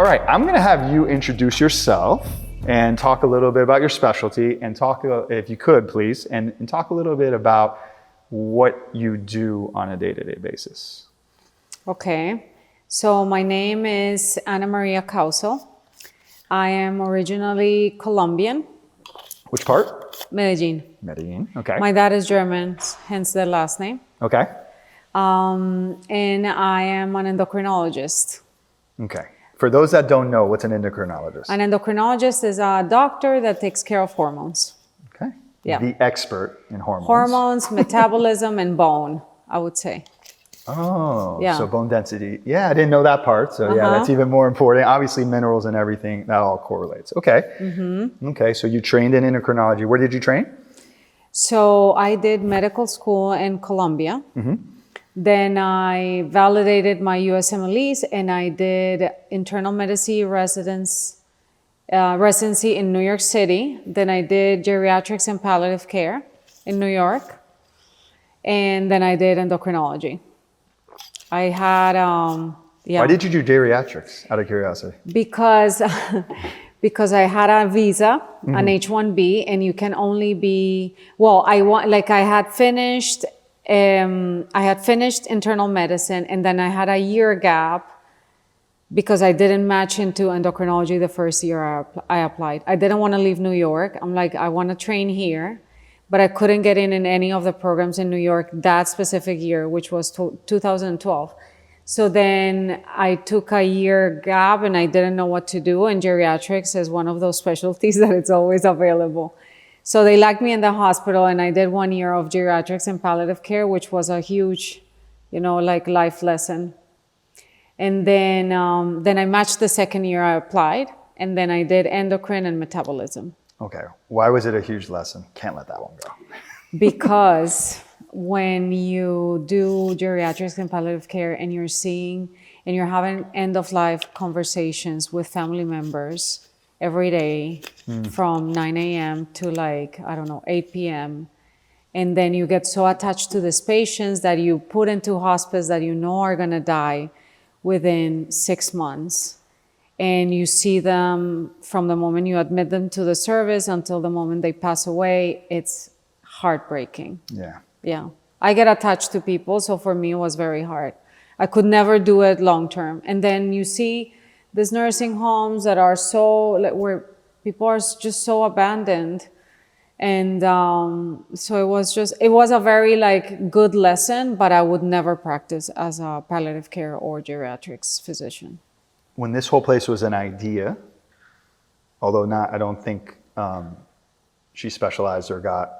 right, I'm going to have you introduce yourself and talk a little bit about your specialty and talk, if you could, please, and talk a little bit about what you do on a day-to-day basis. Okay, so my name is Ana María Kausel. I am originally Colombian. Which part? Medellin. Medellin, okay. My dad is German, hence the last name. Okay. And I am an endocrinologist. Okay. For those that don't know, what's an endocrinologist? An endocrinologist is a doctor that takes care of hormones. Okay. Yeah. The expert in hormones. Hormones, metabolism, and bone, I would say. Oh, yeah. So bone density. Yeah, I didn't know that part. So yeah, that's even more important. Obviously, minerals and everything, that all correlates. Okay. Mm-hmm. Okay, so you trained in endocrinology. Where did you train? So I did medical school in Colombia. Mm-hmm. Then I validated my USMLEs and I did internal medicine residency in New York City. Then I did geriatrics and palliative care in New York. And then I did endocrinology. I had, Why did you do geriatrics, out of curiosity? Because I had a visa, an H-1B, and you can only be, I had finished internal medicine, and then I had a year gap because I didn't match into endocrinology the first year I applied. I didn't want to leave New York. I'm like, I want to train here, but I couldn't get in any of the programs in New York that specific year, which was 2012. So then I took a year gap and I didn't know what to do. And geriatrics is one of those specialties that it's always available. So they liked me in the hospital and I did 1 year of geriatrics and palliative care, which was a huge, life lesson. And then I matched the second year I applied, and then I did endocrine and metabolism. Okay. Why was it a huge lesson? Can't let that one go. Because when you do geriatrics and palliative care and you're having end-of-life conversations with family members every day from 9 a.m. to 8 p.m. And then you get so attached to these patients that you put into hospice that you know are gonna die within 6 months. And you see them from the moment you admit them to the service until the moment they pass away. It's heartbreaking. Yeah. Yeah. I get attached to people, so for me it was very hard. I could never do it long term. And then you see these nursing homes that are where people are just so abandoned. And so it was a very good lesson, but I would never practice as a palliative care or geriatrics physician. When this whole place was an idea, although I don't think she specialized or got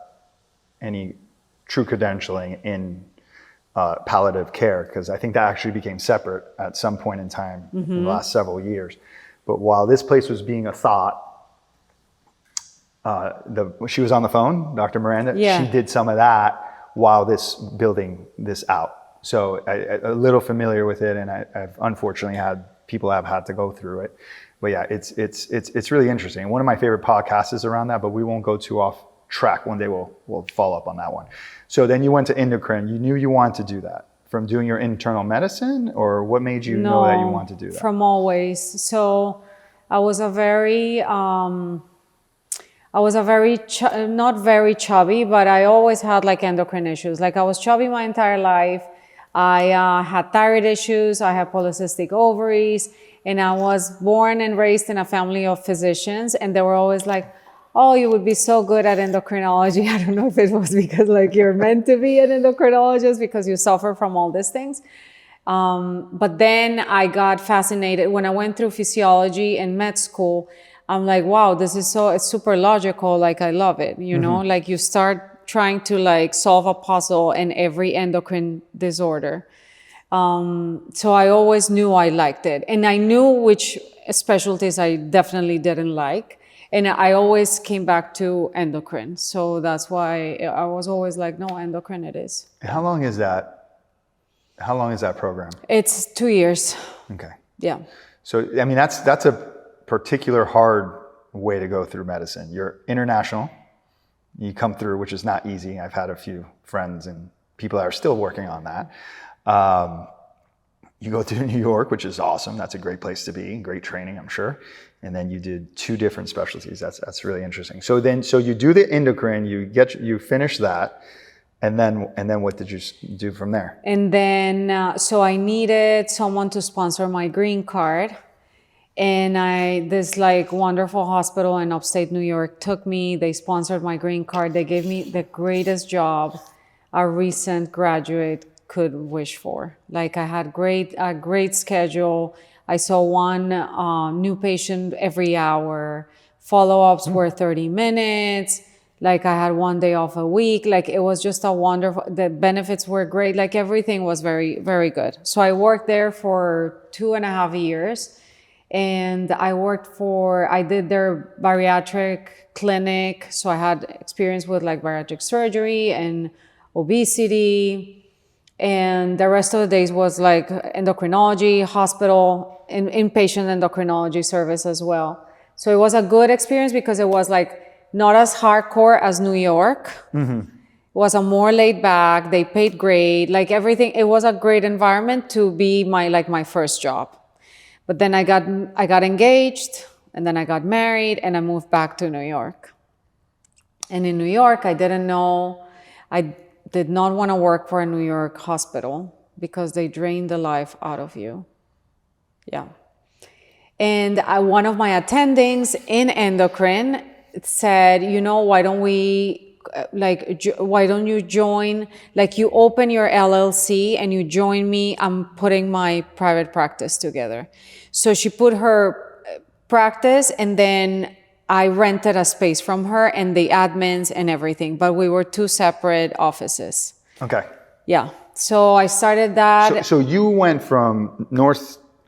any true credentialing in palliative care, because I think that actually became separate at some point in time in the last several years. But while this place was being a thought, she was on the phone, Dr. Miranda. Yeah. She did some of that while building this out. So I a little familiar with it, and I've unfortunately had people have had to go through it. But yeah, it's really interesting. One of my favorite podcasts is around that, but we won't go too off track. One day we'll follow up on that one. So then you went to endocrine. You knew you wanted to do that from doing your internal medicine, or what made you know that you wanted to do that? From always. So I was a very not very chubby, but I always had endocrine issues. I was chubby my entire life. I had thyroid issues. I had polycystic ovaries, and I was born and raised in a family of physicians, and they were always like, oh, you would be so good at endocrinology. I don't know if it was because you're meant to be an endocrinologist because you suffer from all these things. But then I got fascinated. When I went through physiology and med school, I'm like, wow, it's super logical. I love it. You know, you start trying to solve a puzzle in every endocrine disorder. So I always knew I liked it. And I knew which specialties I definitely didn't like. And I always came back to endocrine. So that's why I was always like, no, endocrine it is. How long is that? How long is that program? It's 2 years. Okay. Yeah. So, I mean, that's a particular hard way to go through medicine. You're international. You come through, which is not easy. I've had a few friends and people that are still working on that. you go to New York, which is awesome. That's a great place to be, great training, I'm sure. And then you did 2 different specialties. That's really interesting. So you do the endocrine, you finish that, and then what did you do from there? And then, so I needed someone to sponsor my green card. And this like wonderful hospital in upstate New York took me, they sponsored my green card. They gave me the greatest job a recent graduate could wish for. Like I had a great schedule. I saw one new patient every hour. Follow-ups were 30 minutes. Like I had 1 day off a week. Like it was just a wonderful, the benefits were great. Like everything was very, very good. So I worked there for 2.5 years. And I did their bariatric clinic. So I had experience with like bariatric surgery and obesity. And the rest of the days was like endocrinology, hospital, and inpatient endocrinology service as well. So it was a good experience because it was like not as hardcore as New York. Mm-hmm. It was a more laid back, they paid great, like everything. It was a great environment to be my first job. But then I got engaged, and then I got married, and I moved back to New York. And in New York, I did not want to work for a New York hospital because they drain the life out of you. Yeah. And one of my attendings in endocrine said, why don't you join, like you open your LLC and you join me, I'm putting my private practice together. So she put her practice, and then I rented a space from her and the admins and everything, but we were 2 separate offices. Okay. Yeah. So I started that. So you went from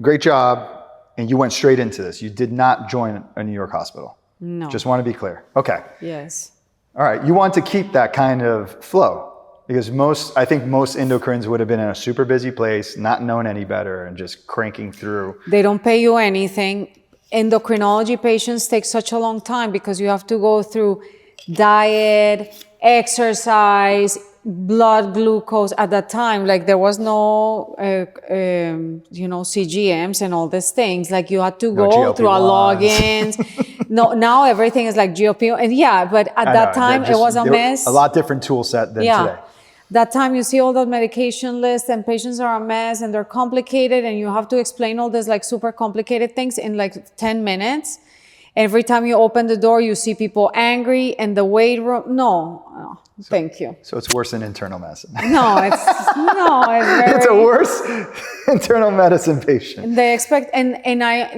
great job, and you went straight into this. You did not join a New York hospital. No. Just want to be clear. Okay. Yes. All right. You want to keep that kind of flow because I think most endocrines would have been in a super busy place, not known any better, and just cranking through. They don't pay you anything. Endocrinology patients take such a long time because you have to go through diet, exercise, blood glucose. At that time, like there was no, CGMs and all these things. Like you had to go through a logins. No, now everything is like GLP. And yeah, but at that time it was a mess. A lot different tool set than today. That time you see all the medication lists and patients are a mess and they're complicated and you have to explain all these like super complicated things in like 10 minutes. Every time you open the door, you see people angry and the wait room. No, thank you. So it's worse than internal medicine. It's a worse internal medicine patient. They expect, and I,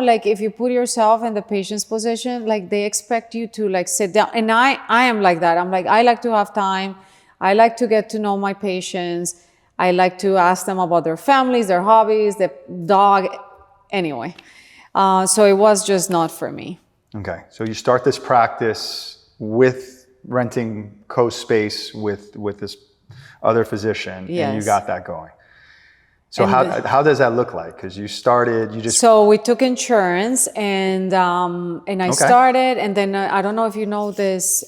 like if you put yourself in the patient's position, like they expect you to like sit down. And I am like that. I'm like, I like to have time. I like to get to know my patients. I like to ask them about their families, their hobbies, their dog. Anyway, so it was just not for me. Okay, so you start this practice with renting co-space with this other physician, yes. And you got that going. So how does that look like? Because you just... So we took insurance and I started, and then I don't know if you know this...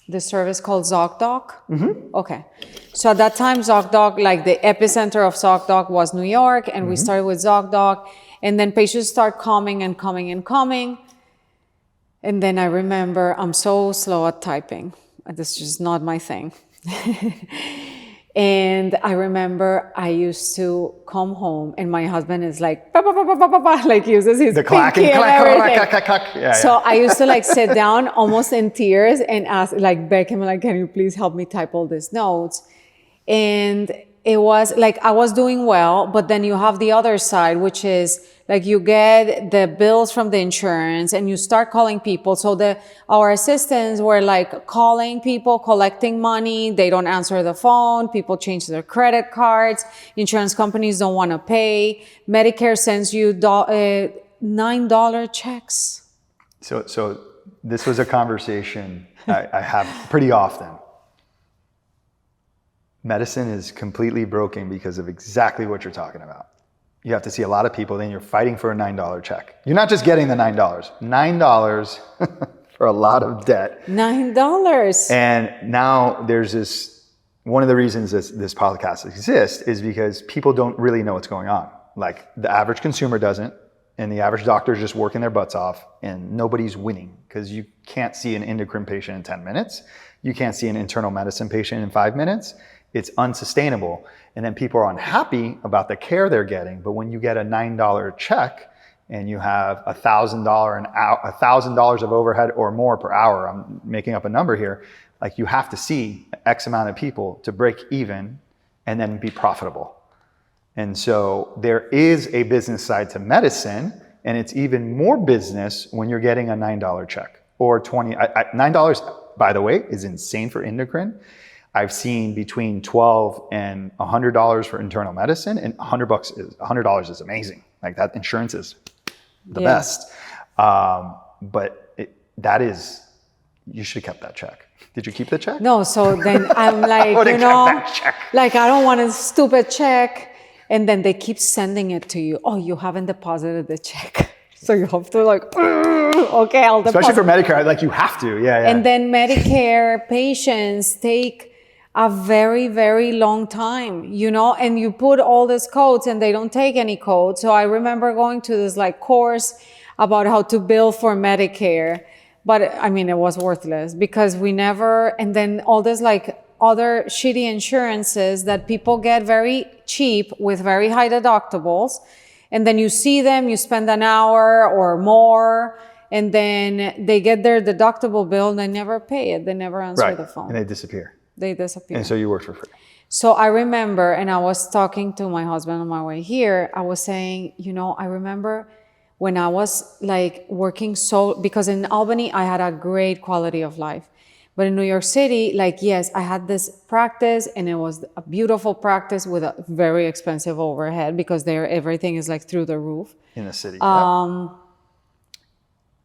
the service called ZocDoc. Mm-hmm. Okay. So at that time, ZocDoc, like the epicenter of ZocDoc was New York, and we started with ZocDoc, and then patients start coming and coming and coming. And then I remember I'm so slow at typing. This is just not my thing. And I remember I used to come home and my husband is like, bah, bah, bah, bah, bah, bah, like uses his pinky and everything. So I used to like sit down almost in tears and ask, like beg him, like, can you please help me type all these notes? And it was like, I was doing well, but then you have the other side, which is like you get the bills from the insurance and you start calling people. So our assistants were like calling people, collecting money. They don't answer the phone. People change their credit cards. Insurance companies don't want to pay. Medicare sends you $9 checks. So this was a conversation I have pretty often. Medicine is completely broken because of exactly what you're talking about. You have to see a lot of people, then you're fighting for a $9 check. You're not just getting the $9. $9 for a lot of debt. $9. And now there's this one of the reasons this podcast exists is because people don't really know what's going on. Like the average consumer doesn't, and the average doctor is just working their butts off, and nobody's winning because you can't see an endocrine patient in 10 minutes. You can't see an internal medicine patient in 5 minutes. It's unsustainable. And then people are unhappy about the care they're getting. But when you get a $9 check and you have $1,000 of overhead or more per hour, I'm making up a number here, like you have to see X amount of people to break even and then be profitable. And so there is a business side to medicine, and it's even more business when you're getting a $9 check or $9, by the way, is insane for endocrine. I've seen between $12 and $100 for internal medicine, and $100 is amazing. Like that insurance is the best. But you should have kept that check. Did you keep the check? No, so then I'm like, like I don't want a stupid check. And then they keep sending it to you. Oh, you haven't deposited the check. So you have to like, okay, I'll deposit. Especially for Medicare, like you have to, yeah. And then Medicare patients take a very, very long time, and you put all these codes and they don't take any codes. So I remember going to this like course about how to bill for Medicare. But I mean, it was worthless because and then all this like other shitty insurances that people get very cheap with very high deductibles. And then you see them, you spend an hour or more, and then they get their deductible bill and they never pay it. They never answer the phone. And they disappear. And so you work for free. So I remember, and I was talking to my husband on my way here, I was saying, I remember when I was like working because in Albany, I had a great quality of life. But in New York City, like, yes, I had this practice and it was a beautiful practice with a very expensive overhead because there everything is like through the roof. In the city.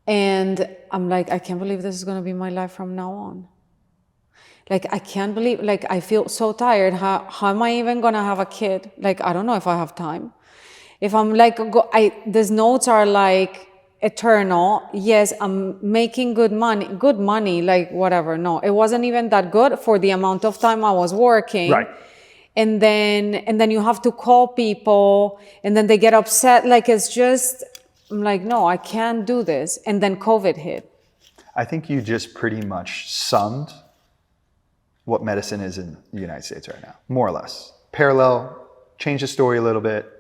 And I'm like, I can't believe this is going to be my life from now on. Like, I can't believe, like, I feel so tired. How am I even going to have a kid? Like, I don't know if I have time. If I'm like, these notes are like, eternal. Yes, I'm making good money, like whatever. No, it wasn't even that good for the amount of time I was working. Right. And then you have to call people and then they get upset. Like, it's just, I'm like, no, I can't do this. And then COVID hit. I think you just pretty much summed what medicine is in the United States right now, more or less. Parallel, change the story a little bit.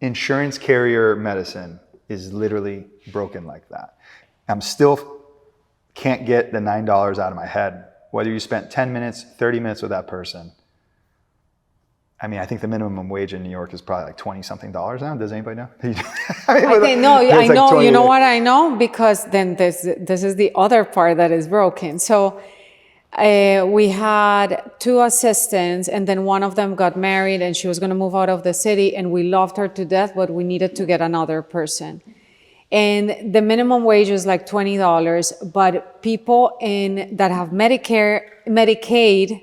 Insurance carrier medicine is literally broken like that. I'm still can't get the $9 out of my head. Whether you spent 10 minutes, 30 minutes with that person. I mean, I think the minimum wage in New York is probably like $20-something now. Does anybody know? I know. You know what I know? Because then this is the other part that is broken. So we had 2 assistants, and then one of them got married and she was going to move out of the city, and we loved her to death, but we needed to get another person. And the minimum wage is like $20, but people that have Medicaid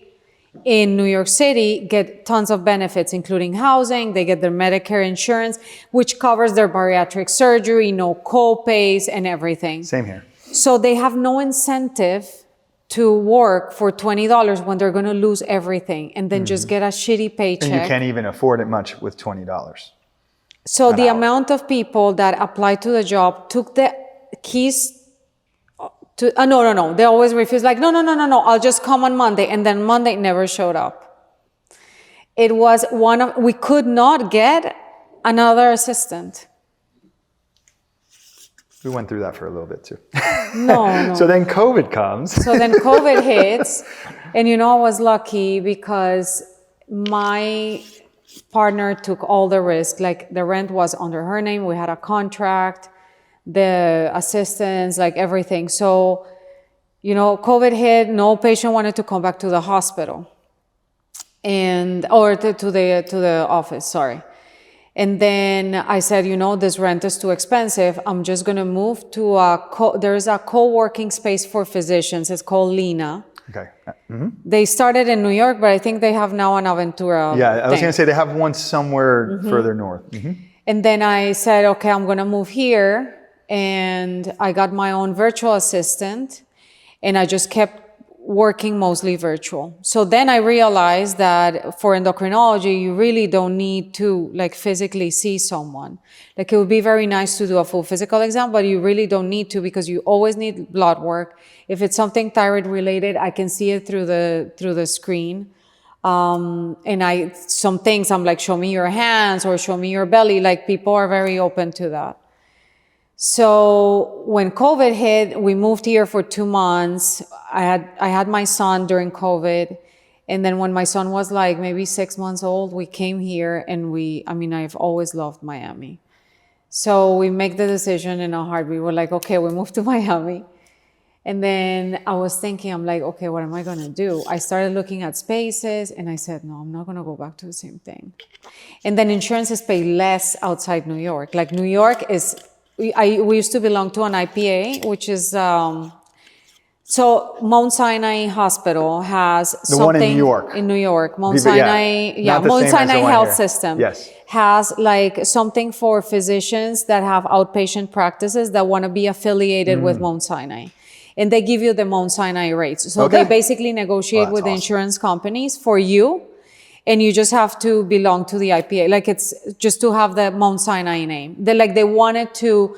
in New York City get tons of benefits, including housing. They get their Medicare insurance, which covers their bariatric surgery, no co-pays and everything. Same here. So they have no incentive to work for $20 when they're going to lose everything and then just get a shitty paycheck. And you can't even afford it much with $20. So the amount of people that applied to the job took the keys to, no. They always refuse, like, no, I'll just come on Monday. And then Monday never showed up. It was we could not get another assistant. We went through that for a little bit too. No. So then COVID comes. So then COVID hits. And I was lucky because my partner took all the risk. Like, the rent was under her name. We had a contract, the assistants, like everything. So, COVID hit. No patient wanted to come back to the hospital or to the office, sorry. And then I said, this rent is too expensive. I'm just going to move to there's a co-working space for physicians. It's called Lina. Okay. They started in New York, but I think they have now an Aventura. Yeah, I was going to say they have one somewhere further north. And then I said, okay, I'm going to move here. And I got my own virtual assistant. And I just kept working mostly virtual. So then I realized that for endocrinology, you really don't need to like physically see someone. Like it would be very nice to do a full physical exam, but you really don't need to because you always need blood work. If it's something thyroid related, I can see it through the screen. And some things I'm like, show me your hands or show me your belly. Like people are very open to that. So when COVID hit, we moved here for 2 months. I had my son during COVID. And then when my son was like maybe 6 months old, we came here and I've always loved Miami. So we make the decision in our heart. We were like, okay, we moved to Miami. And then I was thinking, I'm like, okay, what am I going to do? I started looking at spaces and I said, no, I'm not going to go back to the same thing. And then insurances pay less outside New York. Like New York is, we used to belong to an IPA, which is, so Mount Sinai Hospital has the one in New York. In New York, Mount Sinai, Mount Sinai Health System has like something for physicians that have outpatient practices that want to be affiliated with Mount Sinai. And they give you the Mount Sinai rates. So they basically negotiate with the insurance companies for you. And you just have to belong to the IPA. Like it's just to have the Mount Sinai name. They wanted to,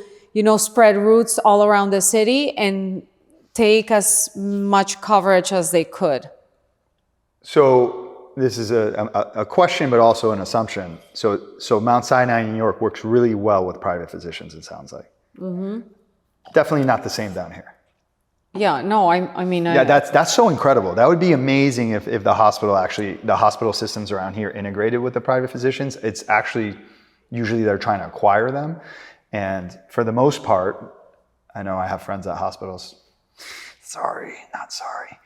spread roots all around the city and take as much coverage as they could. So this is a question, but also an assumption. So Mount Sinai in New York works really well with private physicians, it sounds like. Mm-hmm. Definitely not the same down here. Yeah, no, that's so incredible. That would be amazing if the hospital systems around here integrated with the private physicians. It's actually, usually they're trying to acquire them. And for the most part, I know I have friends at hospitals. Sorry, not sorry.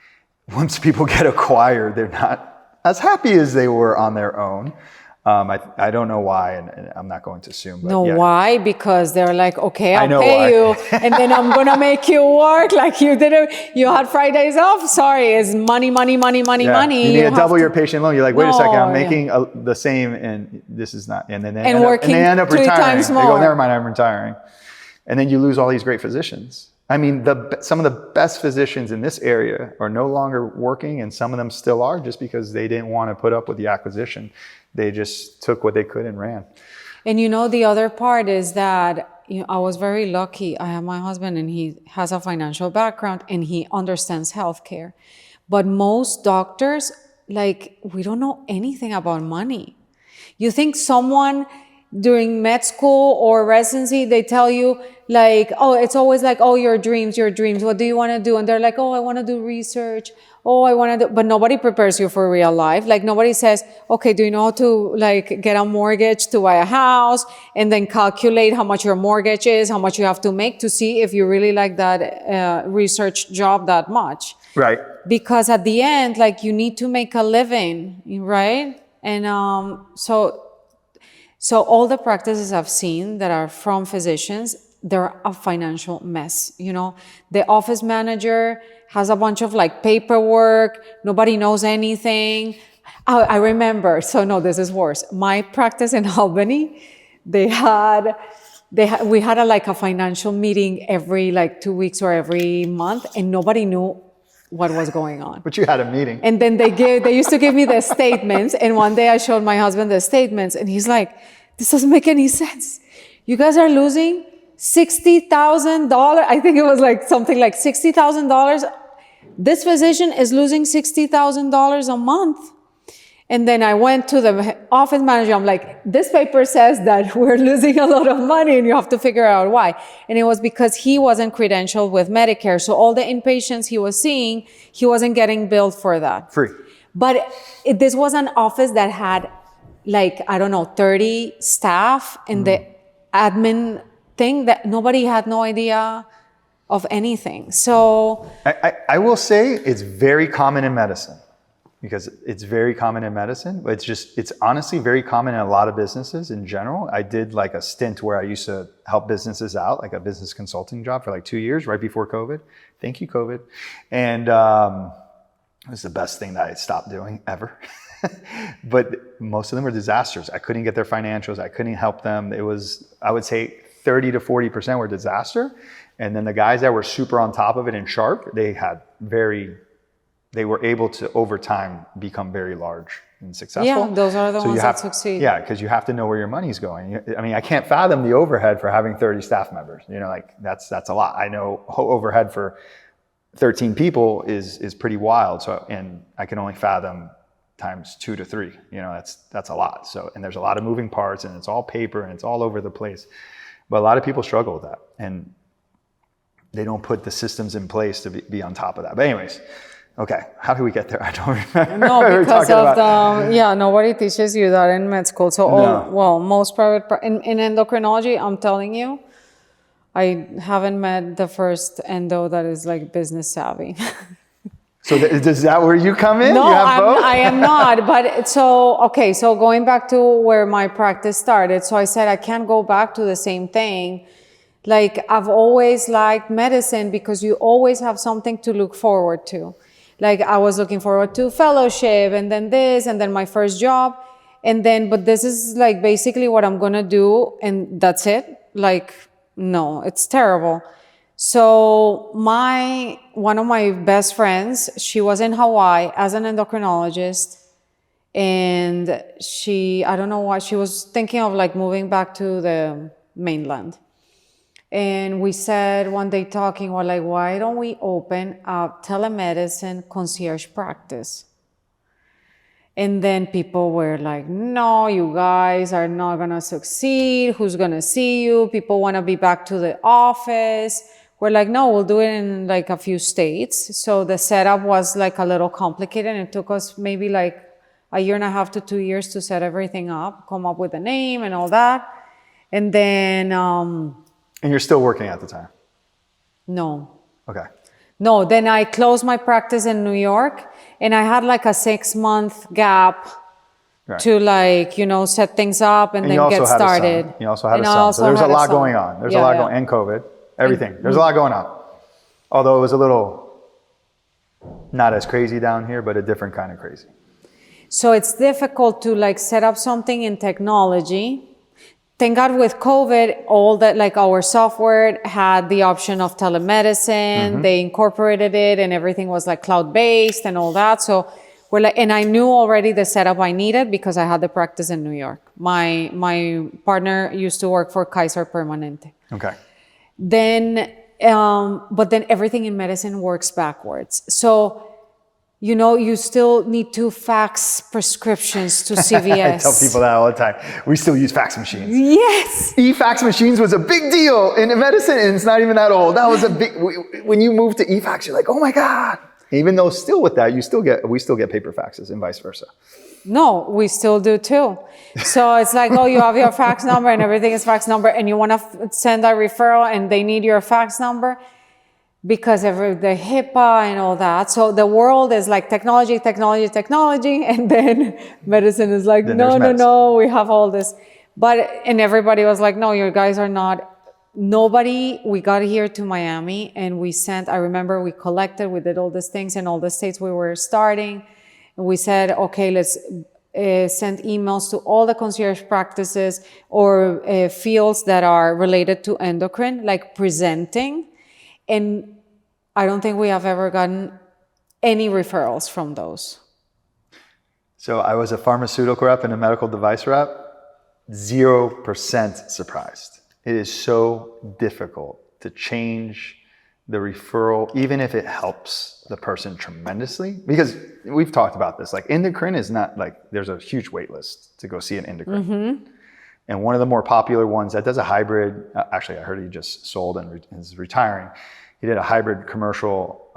Once people get acquired, they're not as happy as they were on their own. I don't know why, and I'm not going to assume. But why? Because they're like, okay, I'll pay you, and then I'm gonna make you work like you didn't. You had Fridays off. Sorry, it's money. You need to double your patient loan. You're like, wait a second, I'm making the same, and this is not. And then they end up 3 retiring. times more. They go, never mind, I'm retiring, and then you lose all these great physicians. I mean, some of the best physicians in this area are no longer working, and some of them still are, just because they didn't want to put up with the acquisition. They just took what they could and ran. And the other part is that I was very lucky. I have my husband and he has a financial background and he understands healthcare. But most doctors, we don't know anything about money. You think someone during med school or residency, they tell you it's always like, oh, your dreams. What do you want to do? And they're like, oh, I want to do research. Oh, I want to do, but nobody prepares you for real life. Like nobody says, okay, do you know how to get a mortgage to buy a house and then calculate how much your mortgage is, how much you have to make to see if you really like that research job that much. Right. Because at the end, you need to make a living, right? And so all the practices I've seen that are from physicians, they're a financial mess. The office manager has a bunch of paperwork. Nobody knows anything. I remember. So no, this is worse. My practice in Albany, we had a financial meeting every 2 weeks or every month, and nobody knew what was going on. But you had a meeting. And then they used to give me the statements. And one day I showed my husband the statements, and he's like, "This doesn't make any sense. You guys are losing $60,000. I think it was something like $60,000. This physician is losing $60,000 a month." And then I went to the office manager. I'm like, this paper says that we're losing a lot of money and you have to figure out why. And it was because he wasn't credentialed with Medicare. So all the inpatients he was seeing, he wasn't getting billed for that. Free. But this was an office that had 30 staff in the admin thing that nobody had no idea of anything. So I will say it's very common in medicine, because it's very common in medicine. It's honestly very common in a lot of businesses in general. I did a stint where I used to help businesses out, a business consulting job for 2 years right before COVID. Thank you, COVID. And it was the best thing that I stopped doing ever. But most of them were disasters. I couldn't get their financials. I couldn't help them. It was, I would say, 30 to 40% were disaster. And then the guys that were super on top of it and sharp, they had very they were able to over time become very large and successful. Yeah, those are the ones that succeed. Yeah, because you have to know where your money's going. I mean, I can't fathom the overhead for having 30 staff members. You know, like that's a lot. I know overhead for 13 people is pretty wild. So, and I can only fathom times 2 to 3. You know, that's a lot. So, and there's a lot of moving parts, and it's all paper, and it's all over the place. But a lot of people struggle with that, and they don't put the systems in place to be on top of that. But anyways. Okay, how do we get there? I don't remember. No, because of nobody teaches you that in med school. So, most private, in endocrinology, I'm telling you, I haven't met the first endo that is like business savvy. So is that where you come in? No, you have both? I am not. But so going back to where my practice started. So I said, I can't go back to the same thing. Like I've always liked medicine because you always have something to look forward to. Like I was looking forward to fellowship and then this and then my first job. And then, but this is like basically what I'm going to do. And that's it. Like, no, it's terrible. So one of my best friends, she was in Hawaii as an endocrinologist. And I don't know why, she was thinking of like moving back to the mainland. And we said one day talking, we're like, why don't we open a telemedicine concierge practice? And then people were like, no, you guys are not going to succeed. Who's going to see you? People want to be back to the office. We're like, no, we'll do it in like a few states. So the setup was like a little complicated. And it took us maybe like a year and a half to 2 years to set everything up, come up with a name and all that. And then... And you're still working at the time? No. Okay. No, then I closed my practice in New York, and I had like a 6-month gap to like, set things up and then get started. You also had a son. So there's a lot going on. There's a lot going on. And COVID, everything. There's a lot going on. Although it was a little not as crazy down here, but a different kind of crazy. So it's difficult to like set up something in technology. Thank God with COVID, all that like our software had the option of telemedicine. Mm-hmm. They incorporated it and everything was like cloud-based and all that. So we're like, and I knew already the setup I needed because I had the practice in New York. My partner used to work for Kaiser Permanente. Okay. Then, but then everything in medicine works backwards. So, you still need to fax prescriptions to CVS. I tell people that all the time. We still use fax machines. Yes. E-fax machines was a big deal in medicine, and it's not even that old. That was a big, when you move to e-fax, you're like, oh my God. Even though still with that, we still get paper faxes and vice versa. No, we still do too. So it's like, you have your fax number and everything is fax number, and you want to send a referral and they need your fax number. Because of the HIPAA and all that. So the world is like technology, and then medicine is like, no, we have all this. And everybody was like, no, you guys are not. We got here to Miami and I remember we collected, we did all these things in all the states we were starting. And we said, okay, let's send emails to all the concierge practices or fields that are related to endocrine, like presenting. And I don't think we have ever gotten any referrals from those. So I was a pharmaceutical rep and a medical device rep, 0% surprised. It is so difficult to change the referral, even if it helps the person tremendously. Because we've talked about this, like endocrine is not like, there's a huge wait list to go see an endocrine. Mm-hmm. And one of the more popular ones that does a hybrid, actually I heard he just sold and is retiring. He did a hybrid commercial,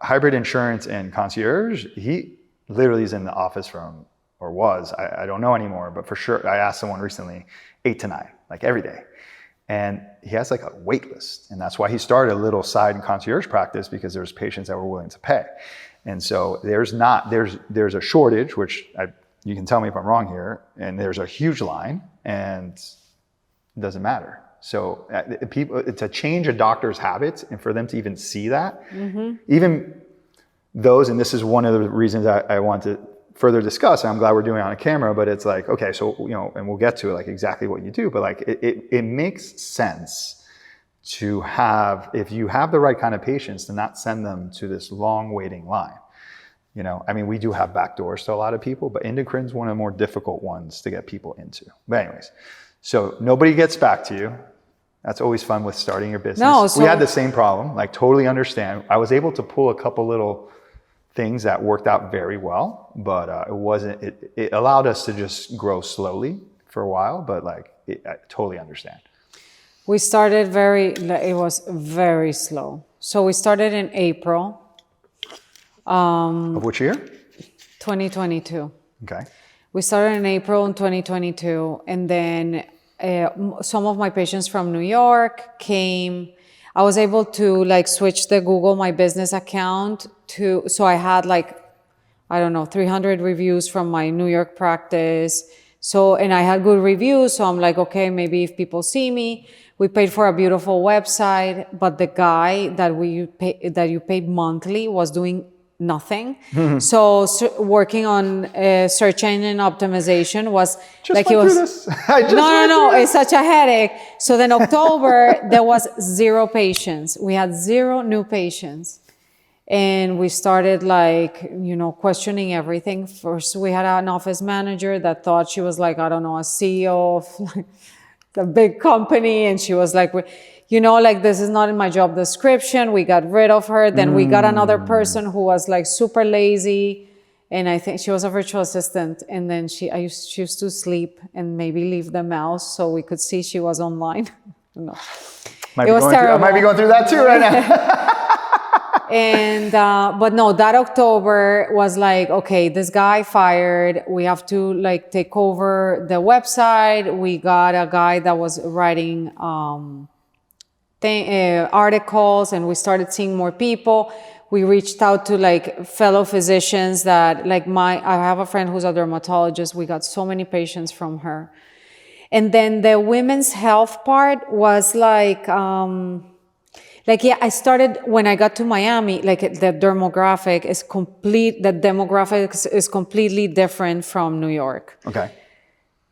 hybrid insurance and concierge. He literally is in the office I don't know anymore, but for sure, I asked someone recently, 8 to 9, like every day. And he has like a wait list. And that's why he started a little side concierge practice, because there's patients that were willing to pay. And so there's a shortage, which you can tell me if I'm wrong here, and there's a huge line and it doesn't matter. So people, to change a doctor's habits and for them to even see that, mm-hmm. even those, and this is one of the reasons I want to further discuss, and I'm glad we're doing it on a camera, but it's like, okay, so, and we'll get to it, like exactly what you do, but like it makes sense to have, if you have the right kind of patients, to not send them to this long waiting line. You know, I mean, we do have back doors to a lot of people, but endocrine's one of the more difficult ones to get people into. But anyways, so nobody gets back to you. That's always fun with starting your business. No, so we had the same problem, like totally understand. I was able to pull a couple little things that worked out very well, but it allowed us to just grow slowly for a while, but like, I totally understand. we started it was very slow. So we started in April. Of which year? 2022. Okay. We started in April in 2022, and then some of my patients from New York came. I was able to like switch the Google My Business account so I had like, I don't know, 300 reviews from my New York practice. So, and I had good reviews, so I'm like, okay, maybe if people see me. We paid for a beautiful website, but the guy that you paid monthly was doing nothing. So working on search engine optimization was Just like went it was. through this. I just went No, through it's such a headache. So then October there was 0 patients. We had 0 new patients, and we started like questioning everything. First, we had an office manager that thought she was like, I don't know, a CEO of like the big company, and she was like, like this is not in my job description. We got rid of her. Then we got another person who was like super lazy, and I think she was a virtual assistant. And then she used to sleep and maybe leave the mouse so we could see she was online. No, it was terrible. I might be going through that too right now. And but no, that October was like, okay, this guy fired. We have to like take over the website. We got a guy that was writing articles, and we started seeing more people. We reached out to like fellow physicians that like I have a friend who's a dermatologist. We got so many patients from her. And then the women's health part was like I started when I got to Miami, like the demographic is completely different from New York. Okay.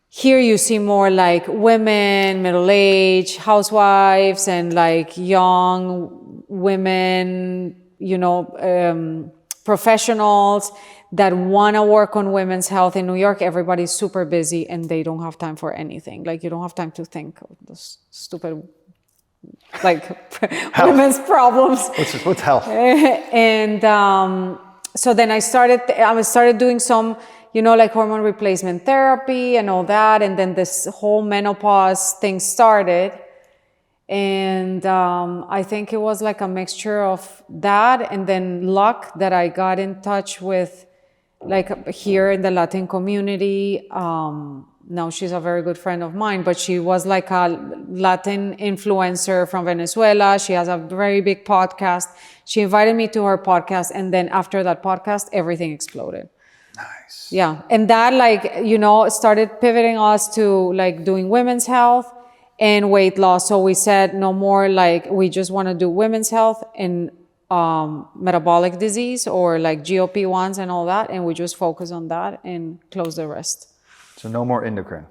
Here you see more like women, middle-aged, housewives, and like young women, professionals that want to work on women's health. In New York, everybody's super busy and they don't have time for anything. Like you don't have time to think of this stupid like women's problems. What's health? And so then I started doing some, like hormone replacement therapy and all that. And then this whole menopause thing started. And I think it was like a mixture of that and then luck that I got in touch with like here in the Latin community. Now she's a very good friend of mine, but she was like a Latin influencer from Venezuela. She has a very big podcast. She invited me to her podcast. And then after that podcast, everything exploded. Nice. Yeah. And that started pivoting us to like doing women's health and weight loss. So we said no more like we just want to do women's health and metabolic disease or like GLP-1s and all that. And we just focus on that and close the rest. So no more endocrine.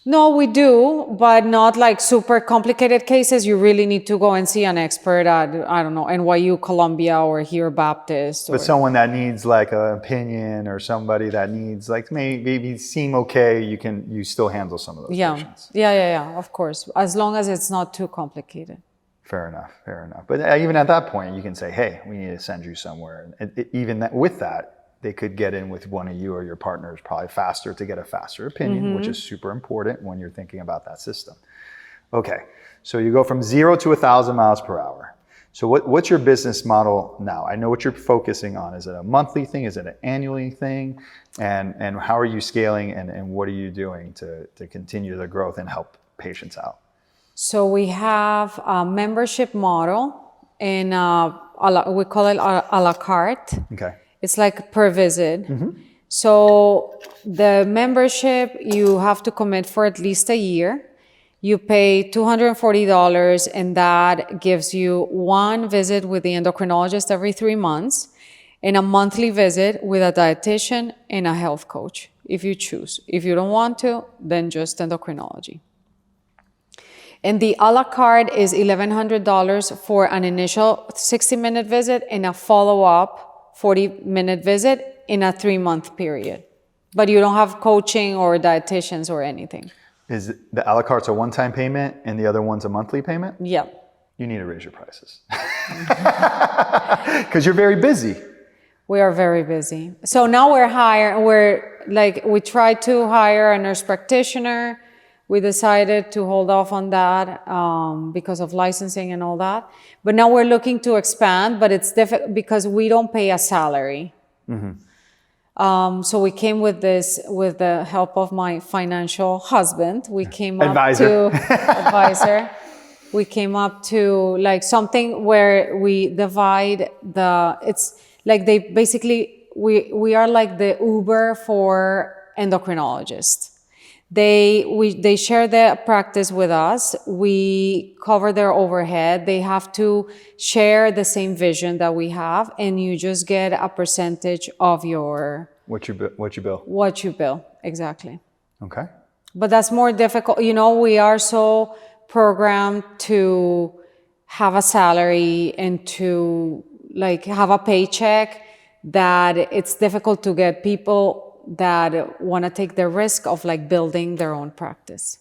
No, we do, but not like super complicated cases. You really need to go and see an expert at, I don't know, NYU, Columbia, or here Baptist. But someone that needs like an opinion or somebody that needs like maybe seem okay, you still handle some of those patients. Yeah, of course. As long as it's not too complicated. Fair enough. But even at that point, you can say, hey, we need to send you somewhere. And even with that, they could get in with one of you or your partners probably faster to get a faster opinion, which is super important when you're thinking about that system. Okay, so you go from 0 to 1,000 miles per hour. So what's your business model now? I know what you're focusing on. Is it a monthly thing? Is it an annually thing? And how are you scaling and what are you doing to continue the growth and help patients out? So we have a membership model and we call it a la carte. Okay. It's like per visit. So the membership, you have to commit for at least a year. You pay $240 and that gives you one visit with the endocrinologist every 3 months and a monthly visit with a dietitian and a health coach if you choose. If you don't want to, then just endocrinology. And the a la carte is $1,100 for an initial 60-minute visit and a follow-up 40-minute visit in a 3-month period. But you don't have coaching or dietitians or anything. Is the a la carte's a one-time payment and the other one's a monthly payment? Yeah. You need to raise your prices. Because you're very busy. We are very busy. So now we tried to hire a nurse practitioner. We decided to hold off on that because of licensing and all that. But now we're looking to expand, but it's difficult because we don't pay a salary. So we came with the help of my financial husband. We came Advisor. Advisor. We came up to like something where we divide it's like they basically, we are like the Uber for endocrinologists. They share their practice with us. We cover their overhead. They have to share the same vision that we have, and you just get a percentage of your what you bill. What you bill, exactly. Okay. But that's more difficult. We are so programmed to have a salary and to like have a paycheck that it's difficult to get people that want to take the risk of like building their own practice.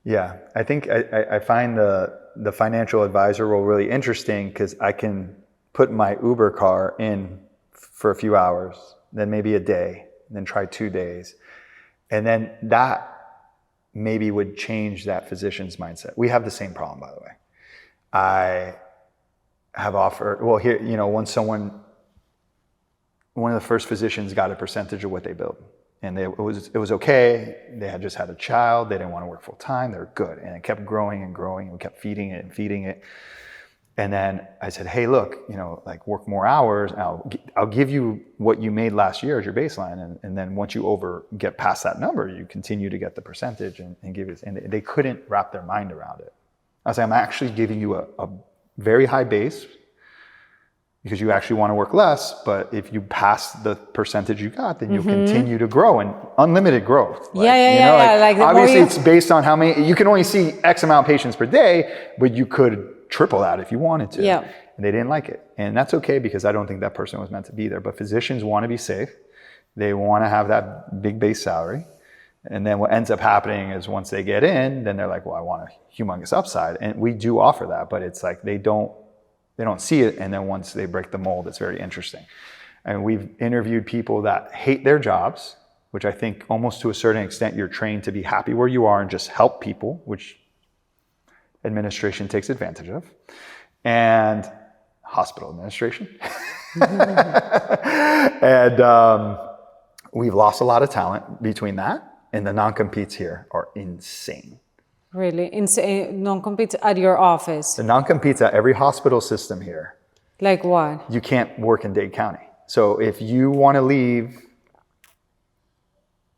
Yeah, I think I find the financial advisor role really interesting because I can put my Uber car in for a few hours, then maybe a day, then try 2 days. And then that maybe would change that physician's mindset. We have the same problem, by the way. I have offered, well, here, one of the first physicians got a percentage of what they billed. And it was okay. They had just had a child. They didn't want to work full time. They were good. And it kept growing and growing. We kept feeding it and feeding it. And then I said, hey, look, like work more hours. I'll give you what you made last year as your baseline. And then once you get past that number, you continue to get the percentage and give it. And they couldn't wrap their mind around it. I was like, I'm actually giving you a very high base because you actually want to work less, but if you pass the percentage you got, then you'll continue to grow and unlimited growth. Like obviously it's based on how many, you can only see X amount of patients per day, but you could triple that if you wanted to. Yeah. And they didn't like it. And that's okay because I don't think that person was meant to be there. But physicians want to be safe. They want to have that big base salary. And then what ends up happening is once they get in, then they're like, well, I want a humongous upside. And we do offer that, but it's like they don't see it, and then once they break the mold, it's very interesting. And we've interviewed people that hate their jobs, which I think almost to a certain extent you're trained to be happy where you are and just help people, which administration takes advantage of, and hospital administration. And we've lost a lot of talent between that, and the non-competes here are insane. Really? Non-competes at your office? The non-competes at every hospital system here. Like what? You can't work in Dade County. So if you want to leave,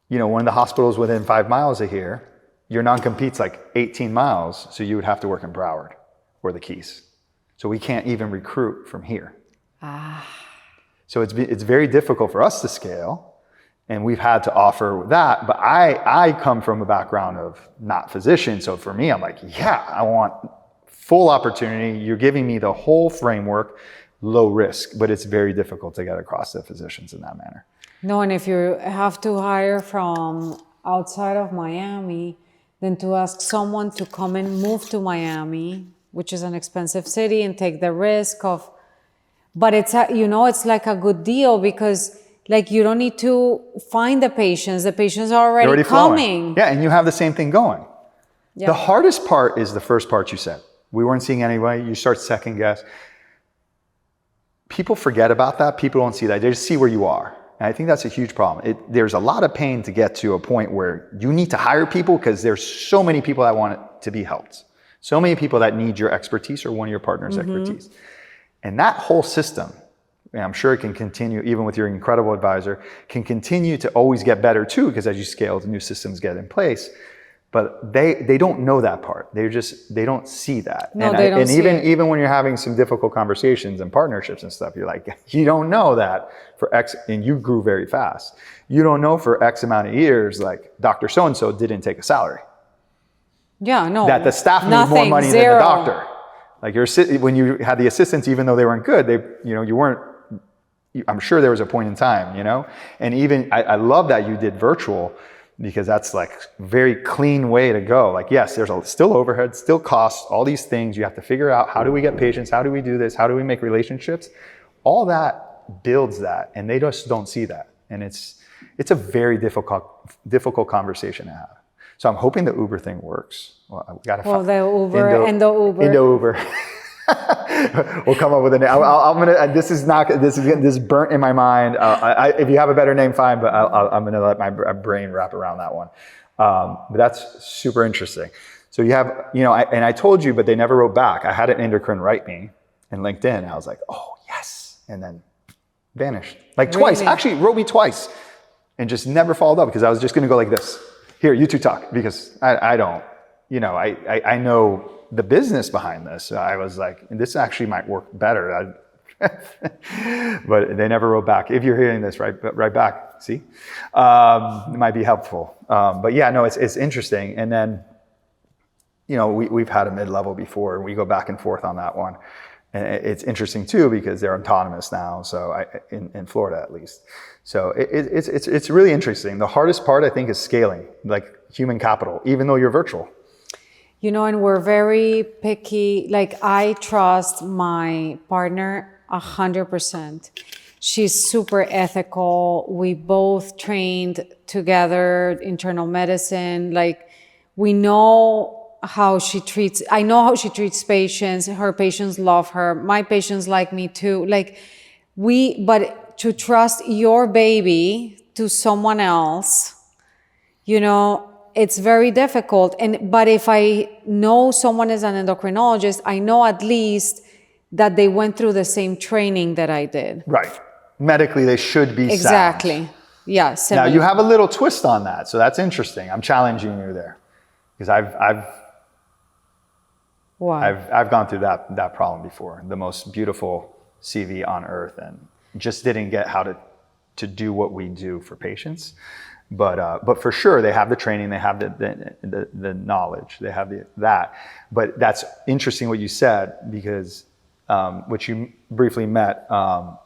one of the hospitals within 5 miles of here, your non-compete's like 18 miles, so you would have to work in Broward or the Keys. So we can't even recruit from here. So it's very difficult for us to scale. And we've had to offer that, but I come from a background of not physician. So for me, I'm like, yeah, I want full opportunity. You're giving me the whole framework, low risk, but it's very difficult to get across to physicians in that manner. No, and if you have to hire from outside of Miami, then to ask someone to come and move to Miami, which is an expensive city, and take the risk of, but it's like a good deal because like you don't need to find the patients. The patients are already coming. Flowing. Yeah, and you have the same thing going. Yeah. The hardest part is the first part you said. We weren't seeing anybody. You start second guess. People forget about that. People don't see that. They just see where you are. And I think that's a huge problem. There's a lot of pain to get to a point where you need to hire people because there's so many people that want to be helped. So many people that need your expertise or one of your partner's expertise. And that whole system, and I'm sure it can continue, even with your incredible advisor, can continue to always get better too, because as you scale, the new systems get in place. But they don't know that part. They don't see that. No, they don't see it. Even when you're having some difficult conversations and partnerships and stuff, you're like, you don't know that for X, and you grew very fast. You don't know for X amount of years, like Dr. So-and-so didn't take a salary. Yeah, no. That the staff needs more money than the doctor. Like when you had the assistants, even though they weren't good, you weren't I'm sure there was a point in time, you know? And even, I love that you did virtual, because that's like very clean way to go. Like, yes, there's still overhead, still costs, all these things. You have to figure out, how do we get patients? How do we do this? How do we make relationships? All that builds that, and they just don't see that. And it's a very difficult conversation to have. So I'm hoping the Uber thing works. Well, we gotta Well, the Uber and the Uber. Indo-Uber. We'll come up with a name. I'm gonna. This is burnt in my mind. If you have a better name, fine. But I'm gonna let my brain wrap around that one. But that's super interesting. So you have, you know, and I told you, but they never wrote back. I had an endocrine write me in LinkedIn. I was like, oh yes, and then vanished like twice. Actually, wrote me twice, and just never followed up, because I was just gonna go like this. Here, you two talk, because I don't. You know, I know the business behind this. So I was like, this actually might work better. But they never wrote back. If you're hearing this, right back, see? It might be helpful. But yeah, no, it's interesting. And then, you know, we've had a mid-level before, and we go back and forth on that one. And it's interesting too, because they're autonomous now, so in Florida at least. So it's really interesting. The hardest part, I think, is scaling, like human capital, even though you're virtual. You know, and we're very picky. Like, I trust my partner 100%. She's super ethical. We both trained together, internal medicine. Like, we know how she treats, I know how she treats patients. Her patients love her. My patients like me too. Like, but to trust your baby to someone else, you know, it's very difficult. But if I know someone is an endocrinologist, I know at least that they went through the same training that I did. Right. Medically, they should be exactly. sound. Yeah. Now you have a little twist on that, so that's interesting. I'm challenging you there, because I've gone through that problem before. The most beautiful CV on earth, and just didn't get how to do what we do for patients. But for sure, they have the training, they have the knowledge, they have that. But that's interesting what you said, because which you briefly met,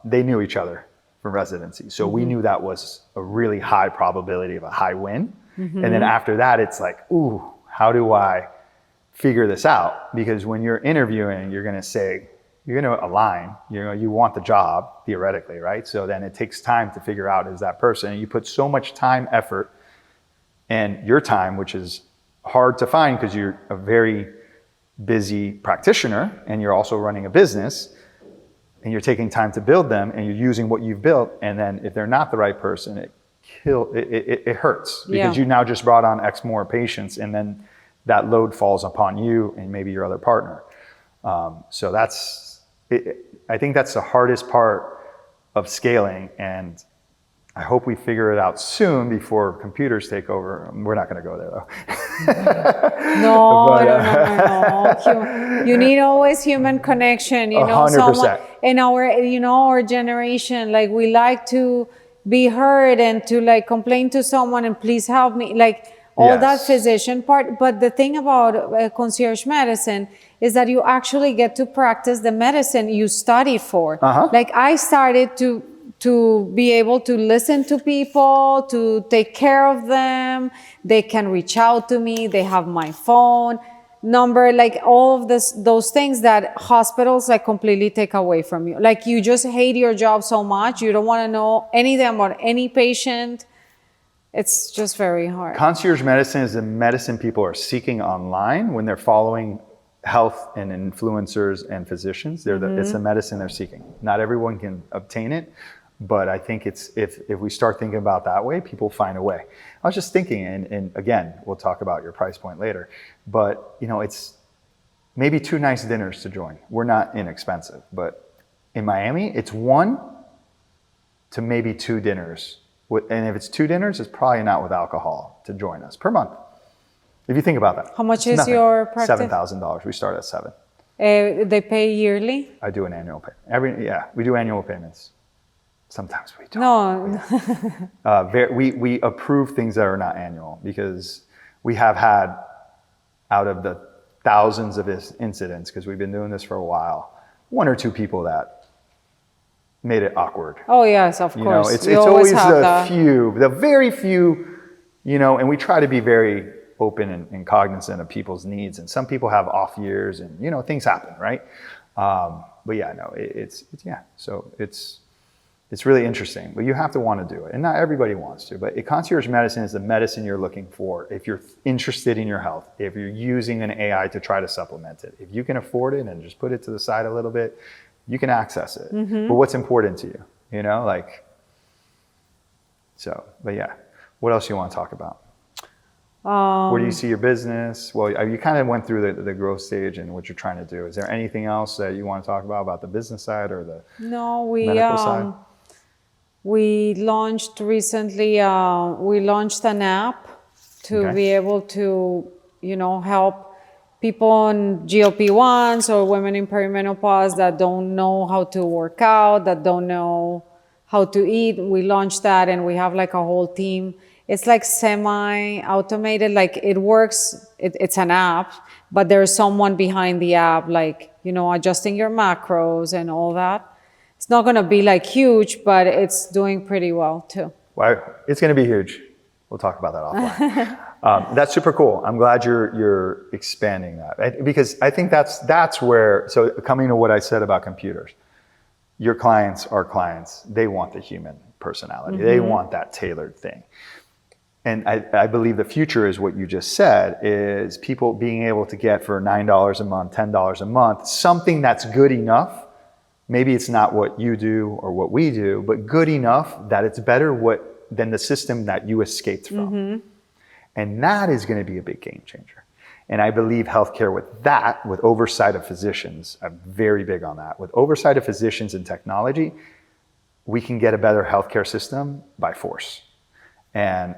they knew each other from residency. So we knew that was a really high probability of a high win. And then after that, it's like, ooh, how do I figure this out? Because when you're interviewing, you're going to say, you're going to align, you want the job theoretically, right? So then it takes time to figure out, is that person, and you put so much time, effort, and your time, which is hard to find because you're a very busy practitioner and you're also running a business, and you're taking time to build them, and you're using what you've built. And then if they're not the right person, it hurts, because you now just brought on X more patients, and then that load falls upon you and maybe your other partner. So I think that's the hardest part of scaling, and I hope we figure it out soon before computers take over. We're not going to go there though. No. You need always human connection. You know, 100%. Someone in our generation, like, we like to be heard and to like complain to someone and please help me, like all that physician part. But the thing about concierge medicine is that you actually get to practice the medicine you studied for. Like, I started to be able to listen to people, to take care of them. They can reach out to me. They have my phone number, like all of those things that hospitals like completely take away from you. Like, you just hate your job so much. You don't want to know anything about any patient. It's just very hard. Concierge medicine is the medicine people are seeking online when they're following health and influencers and physicians. It's the medicine they're seeking. Not everyone can obtain it, but I think it's if we start thinking about that way, people find a way. I was just thinking, and again, we'll talk about your price point later, but it's maybe 2 nice dinners to join. We're not inexpensive, but in Miami, it's 1 to maybe 2 dinners. And if it's 2 dinners, it's probably not with alcohol to join us per month. If you think about that. How much is your practice? $7,000. We start at 7. They pay yearly? I do an annual payment. We do annual payments. Sometimes we don't. No. We approve things that are not annual, because we have had, out of the thousands of incidents, because we've been doing this for a while, 1 or 2 people that made it awkward. Oh yes, of You know, course. it's We always have the that. few, the very few, you know, and we try to be very open and cognizant of people's needs. And some people have off years and, you know, things happen, right? But yeah, no, so it's really interesting, but you have to want to do it. And not everybody wants to, but concierge medicine is the medicine you're looking for if you're interested in your health, if you're using an AI to try to supplement it. If you can afford it and just put it to the side a little bit, you can access it. But what's important to you, you know, like, so, but yeah, what else you want to talk about? Where do you see your business? Well, you kind of went through the growth stage and what you're trying to do. Is there anything else that you want to talk about the business side or the No, medical side? we launched recently. We launched an app to Okay. be able to, you know, help people on GLP-1s or women in perimenopause that don't know how to work out, that don't know how to eat. We launched that, and we have like a whole team. It's like semi-automated, like it works, it's an app, but there's someone behind the app, like, you know, adjusting your macros and all that. It's not gonna be like huge, but it's doing pretty well too. Well, it's going to be huge. We'll talk about that offline. That's super cool. I'm glad you're expanding that, because I think that's where, so coming to what I said about computers, your clients are clients. They want the human personality. They want that tailored thing. And I believe the future is what you just said, is people being able to get for $9 a month, $10 a month, something that's good enough. Maybe it's not what you do or what we do, but good enough that it's better than the system that you escaped from. And that is going to be a big game changer. And I believe healthcare with oversight of physicians, I'm very big on that. With oversight of physicians and technology, we can get a better healthcare system by force. And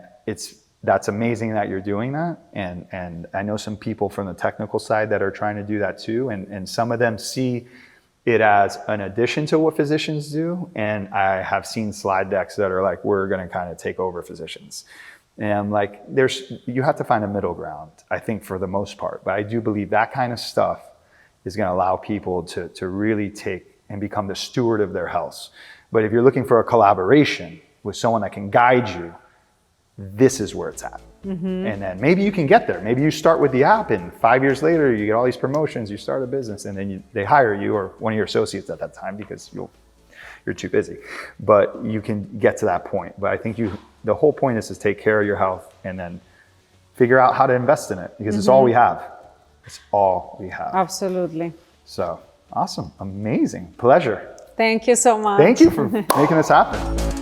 that's amazing that you're doing that. And I know some people from the technical side that are trying to do that too. And some of them see it as an addition to what physicians do. And I have seen slide decks that are like, we're going to kind of take over physicians. And like, you have to find a middle ground, I think, for the most part. But I do believe that kind of stuff is going to allow people to really take and become the steward of their health. But if you're looking for a collaboration with someone that can guide you, this is where it's at. And then maybe you can get there. Maybe you start with the app and 5 years later, you get all these promotions, you start a business, and then they hire you or one of your associates at that time because you're too busy. But you can get to that point. But I think the whole point is to take care of your health and then figure out how to invest in it, because it's all we have. It's all we have. Absolutely. So awesome. Amazing. Pleasure. Thank you so much. Thank you for making this happen.